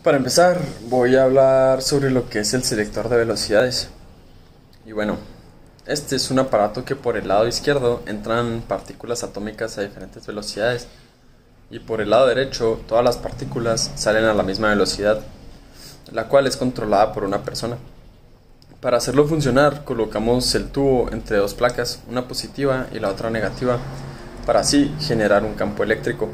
Para empezar, voy a hablar sobre lo que es el selector de velocidades. Y bueno, este es un aparato que por el lado izquierdo entran partículas atómicas a diferentes velocidades y por el lado derecho todas las partículas salen a la misma velocidad, la cual es controlada por una persona. Para hacerlo funcionar, colocamos el tubo entre dos placas, una positiva y la otra negativa, para así generar un campo eléctrico.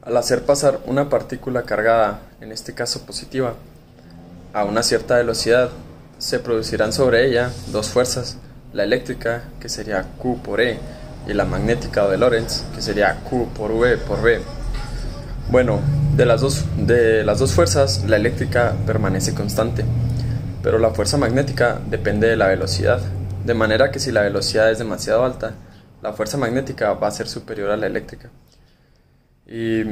Al hacer pasar una partícula cargada, en este caso positiva, a una cierta velocidad, se producirán sobre ella dos fuerzas, la eléctrica, que sería Q por E, y la magnética o de Lorentz, que sería Q por V por B. Bueno, de las dos fuerzas, la eléctrica permanece constante, pero la fuerza magnética depende de la velocidad, de manera que si la velocidad es demasiado alta, la fuerza magnética va a ser superior a la eléctrica y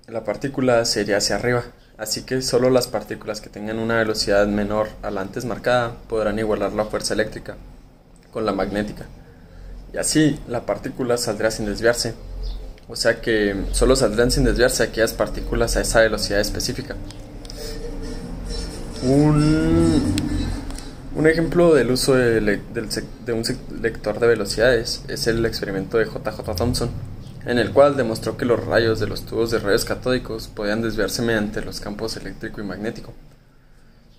la partícula se iría hacia arriba, así que solo las partículas que tengan una velocidad menor a la antes marcada podrán igualar la fuerza eléctrica con la magnética, y así la partícula saldrá sin desviarse, o sea que solo saldrán sin desviarse aquellas partículas a esa velocidad específica. Un ejemplo del uso de un selector de velocidades es el experimento de J.J. Thomson, en el cual demostró que los rayos de los tubos de rayos catódicos podían desviarse mediante los campos eléctrico y magnético.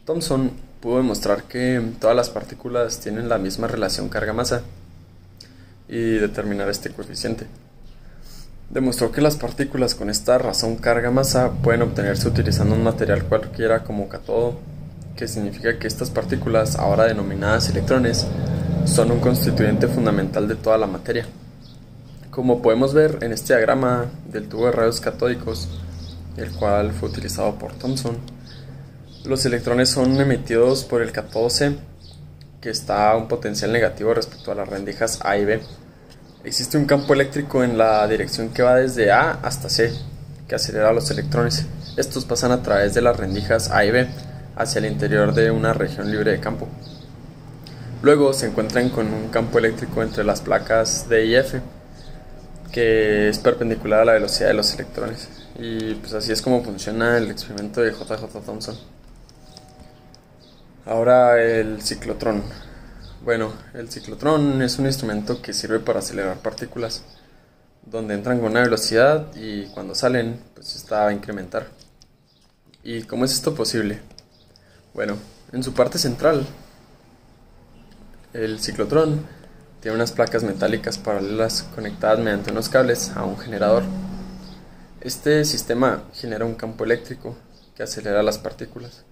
Thomson pudo demostrar que todas las partículas tienen la misma relación carga-masa y determinar este coeficiente. Demostró que las partículas con esta razón carga-masa pueden obtenerse utilizando un material cualquiera como cátodo, que significa que estas partículas, ahora denominadas electrones, son un constituyente fundamental de toda la materia. Como podemos ver en este diagrama del tubo de rayos catódicos, el cual fue utilizado por Thomson, los electrones son emitidos por el cátodo C, que está a un potencial negativo respecto a las rendijas A y B. Existe un campo eléctrico en la dirección que va desde A hasta C, que acelera a los electrones. Estos pasan a través de las rendijas A y B hacia el interior de una región libre de campo. Luego se encuentran con un campo eléctrico entre las placas D y F, que es perpendicular a la velocidad de los electrones. Y pues así es como funciona el experimento de J.J. Thomson. Ahora el ciclotrón. Bueno, el ciclotrón es un instrumento que sirve para acelerar partículas, donde entran con una velocidad y cuando salen, pues esta va a incrementar. ¿Y cómo es esto posible? Bueno, en su parte central, el ciclotrón tiene unas placas metálicas paralelas conectadas mediante unos cables a un generador. Este sistema genera un campo eléctrico que acelera las partículas.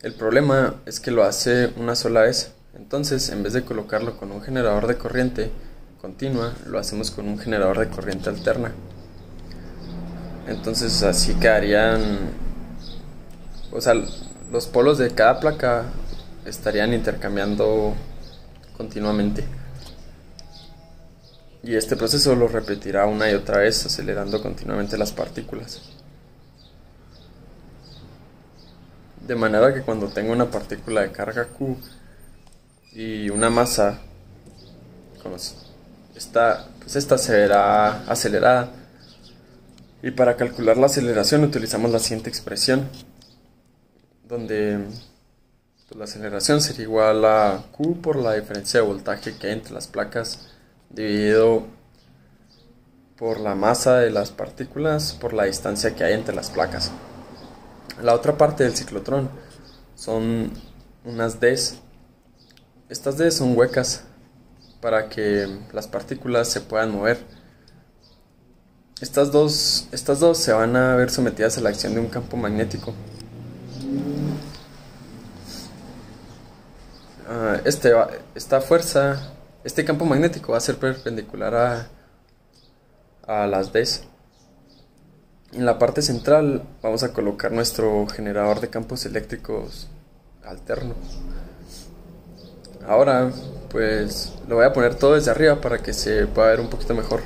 El problema es que lo hace una sola vez, entonces en vez de colocarlo con un generador de corriente continua, lo hacemos con un generador de corriente alterna. Entonces así quedarían, o sea, los polos de cada placa estarían intercambiando continuamente. Y este proceso lo repetirá una y otra vez, acelerando continuamente las partículas. De manera que cuando tenga una partícula de carga Q y una masa, esta se verá acelerada. Y para calcular la aceleración utilizamos la siguiente expresión, donde la aceleración sería igual a Q por la diferencia de voltaje que hay entre las placas, dividido por la masa de las partículas por la distancia que hay entre las placas. La otra parte del ciclotrón son unas Ds. Estas Ds son huecas para que las partículas se puedan mover. Estas dos se van a ver sometidas a la acción de un campo magnético. Este campo magnético va a ser perpendicular a las Ds. En la parte central vamos a colocar nuestro generador de campos eléctricos alterno. Ahora pues lo voy a poner todo desde arriba para que se pueda ver un poquito mejor.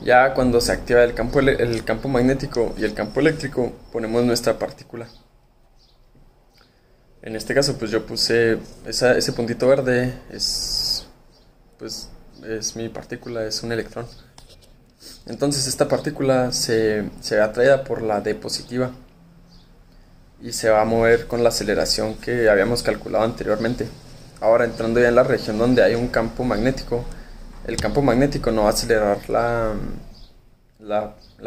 Ya cuando se activa el campo magnético y el campo eléctrico, ponemos nuestra partícula. En este caso pues yo puse ese puntito verde, es mi partícula, es un electrón. Entonces esta partícula se ve atraída por la D positiva y se va a mover con la aceleración que habíamos calculado anteriormente. Ahora, entrando ya en la región donde hay un campo magnético, el campo magnético no va a acelerar la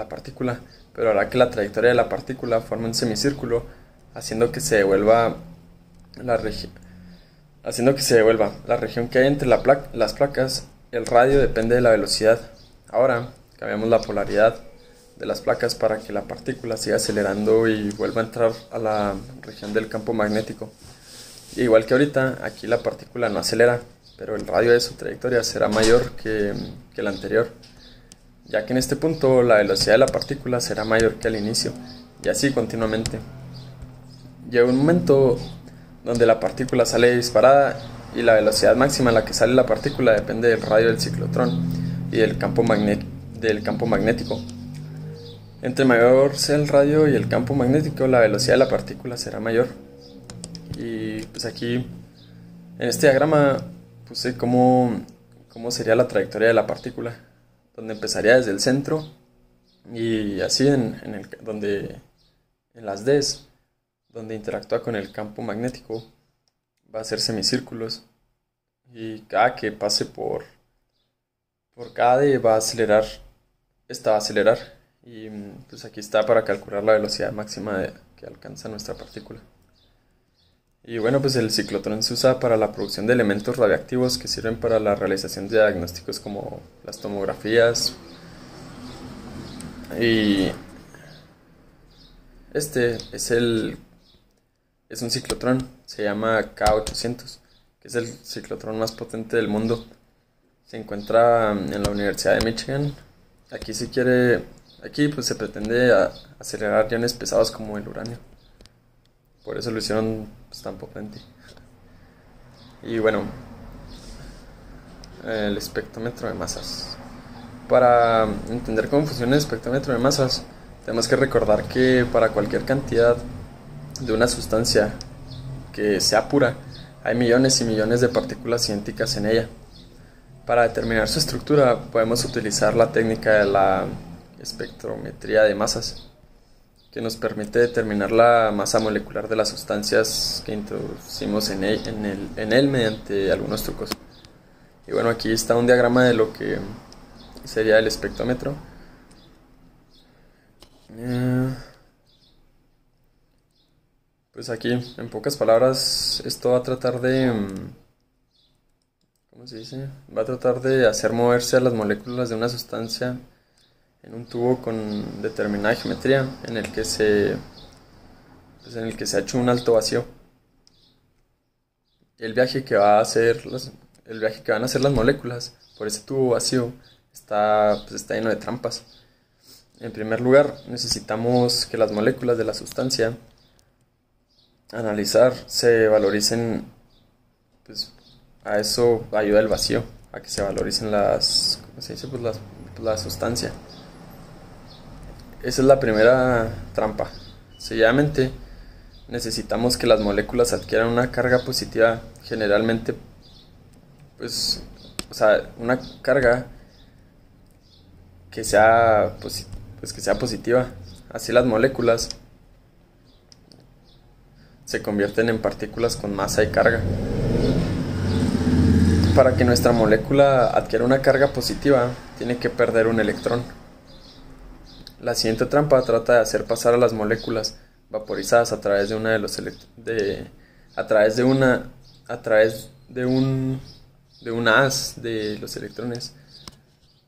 partícula, pero hará que la trayectoria de la partícula forme un semicírculo, haciendo que se devuelva la región. La región que hay entre las placas. El radio depende de la velocidad. Ahora cambiamos la polaridad de las placas para que la partícula siga acelerando y vuelva a entrar a la región del campo magnético. Y igual que ahorita, aquí la partícula no acelera, pero el radio de su trayectoria será mayor que el anterior, ya que en este punto la velocidad de la partícula será mayor que al inicio, y así continuamente. Llega un momento donde la partícula sale disparada y la velocidad máxima a la que sale la partícula depende del radio del ciclotrón y del campo magnético. Entre mayor sea el radio y el campo magnético, la velocidad de la partícula será mayor. Y pues aquí en este diagrama puse cómo sería la trayectoria de la partícula, donde empezaría desde el centro y así en las Ds, donde interactúa con el campo magnético, va a hacer semicírculos, y cada que pase por cada D va a acelerar, esta va a acelerar, y pues aquí está para calcular la velocidad máxima que alcanza nuestra partícula. Y bueno, pues el ciclotrón se usa para la producción de elementos radiactivos que sirven para la realización de diagnósticos como las tomografías. Y este es un ciclotrón, se llama K800, que es el ciclotrón más potente del mundo. Se encuentra en la Universidad de Michigan. Aquí pues se pretende acelerar iones pesados como el uranio. Por eso lo hicieron pues tan potente. Y bueno, el espectrómetro de masas. Para entender cómo funciona el espectrómetro de masas, tenemos que recordar que para cualquier cantidad de una sustancia que sea pura, hay millones y millones de partículas idénticas en ella. Para determinar su estructura, podemos utilizar la técnica de la espectrometría de masas, que nos permite determinar la masa molecular de las sustancias que introducimos en él mediante algunos trucos. Y bueno, aquí está un diagrama de lo que sería el espectrómetro. Pues aquí, en pocas palabras, esto va a tratar de... ¿cómo se dice? Va a tratar de hacer moverse a las moléculas de una sustancia en un tubo con determinada geometría en el que se ha hecho un alto vacío. El viaje que van a hacer las moléculas por ese tubo vacío está lleno de trampas. En primer lugar, necesitamos que las moléculas de la sustancia a analizar se valoricen, pues a eso ayuda el vacío, a que se valoricen la sustancia. Esa es la primera trampa. Seguidamente, necesitamos que las moléculas adquieran una carga positiva, generalmente, una carga que sea positiva. Así las moléculas se convierten en partículas con masa y carga. Para que nuestra molécula adquiera una carga positiva, tiene que perder un electrón. La siguiente trampa trata de hacer pasar a las moléculas vaporizadas a través de un haz de los electrones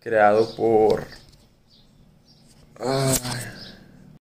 creado por